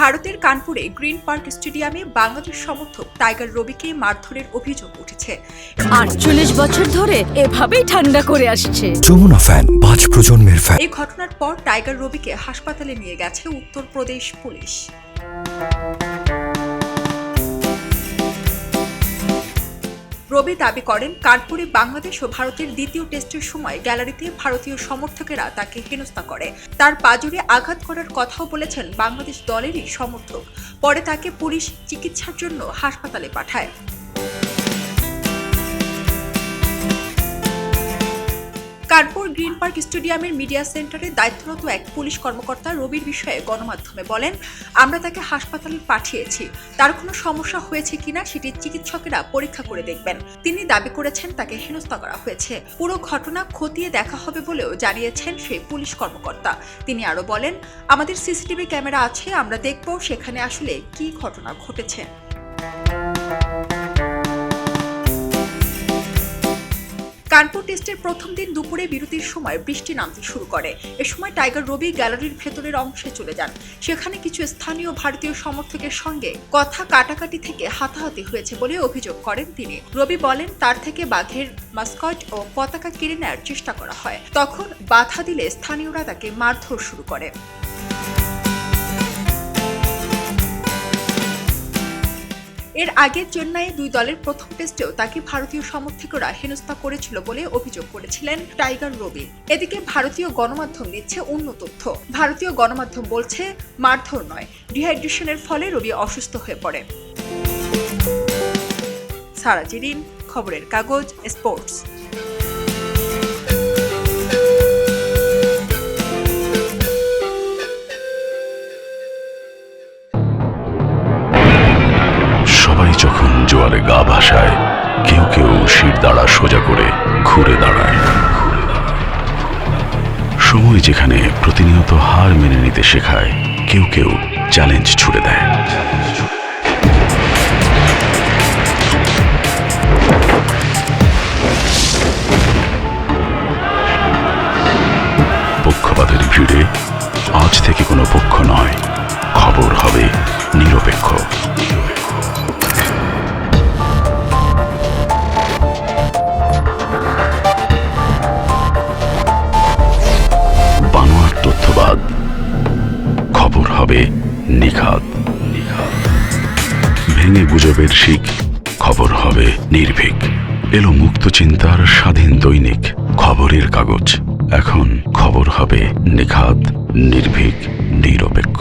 ভারতের কানপুরে green park স্টেডিয়ামে বাংলাদেশ সমর্থক টাইগার রবিকে মারধরের অভিযোগ উঠেছে। ৪৮ বছর ধরে এভাবেই ঠান্ডা করে আসছে। যমুনা ফ্যান ৫ প্রজন্মের ফ্যান। এই ঘটনার পর টাইগার রবিকে হাসপাতালে নিয়ে গেছে উত্তরপ্রদেশ পুলিশ। রবি দাবি করেন, কানপুরে বাংলাদেশ ও ভারতের দ্বিতীয় টেস্টের সময় গ্যালারিতে ভারতীয় সমর্থকেরা তাকে হেনস্থা করে। তার পাঁজরে আঘাত করার কথাও বলেছেন বাংলাদেশ দলেরই সমর্থক। পরে তাকে পুলিশ চিকিৎসার জন্য হাসপাতালে পাঠায়। কানপুর গ্রিন পার্ক স্টেডিয়ামের মিডিয়া সেন্টারে দায়িত্বরত এক পুলিশ কর্মকর্তা রবির বিষয়ে গণমাধ্যমে বলেন, আমরা তাকে হাসপাতালে পাঠিয়েছি। তার কোনো সমস্যা হয়েছে কিনা সেটি চিকিৎসকেরা পরীক্ষা করে দেখবেন। তিনি দাবি করেছেন তাকে হেনস্থা করা হয়েছে। পুরো ঘটনা খতিয়ে দেখা হবে বলেও জানিয়েছেন সেই পুলিশ কর্মকর্তা। তিনি আরো বলেন, আমাদের সিসিটিভি ক্যামেরা আছে, আমরা দেখব সেখানে আসলে কি ঘটনা ঘটেছে। কানপুর টেস্টের প্রথম দিন দুপুরে বিরতির সময় বৃষ্টি নামতে শুরু করে। এ সময় টাইগার রবি গ্যালারির ভেতরের অংশে চলে যান। সেখানে কিছু স্থানীয় ভারতীয় সমর্থকের সঙ্গে কথা কাটাকাটি থেকে হাতাহাতি হয়েছে বলে অভিযোগ করেন তিনি। রবি বলেন, তার থেকে বাঘের মাস্কট ও পতাকা কেড়ে নেওয়ার চেষ্টা করা হয়। তখন বাধা দিলে স্থানীয়রা তাকে মারধর শুরু করে। এর আগে চেন্নাইয়ে দুই দলের প্রথম টেস্টেও তাকে ভারতীয় সমর্থকরা হেনস্থা করেছিল বলে অভিযোগ করেছিলেন টাইগার রবি। এদিকে ভারতীয় গণমাধ্যম দিচ্ছে অন্য তথ্য। ভারতীয় গণমাধ্যম বলছে, মারধর নয়, ডিহাইড্রেশনের ফলে রবি অসুস্থ হয়ে পড়ে। সারা জিরিন, খবরের কাগজ, স্পোর্টস। সবাই যখন জোয়ারে গা ভাসায়, কেউ কেউ শির দাঁড়া সোজা করে ঘুরে দাঁড়ায়। সময় যেখানে প্রতিনিয়ত হার মেনে নিতে শেখায়, কেউ কেউ চ্যালেঞ্জ ছুড়ে দেয়। পক্ষপাতের ভিড়ে আজ থেকে কোনো পক্ষ নয়, খবর হবে নিরপেক্ষ। তথ্যবাদ, খবর হবে নিখাত। ভেঙে গুজবের শিক, খবর হবে নির্ভীক। এলো মুক্ত চিন্তার স্বাধীন দৈনিক খবরের কাগজ। এখন খবর হবে নিখাত, নির্ভীক, নিরপেক্ষ।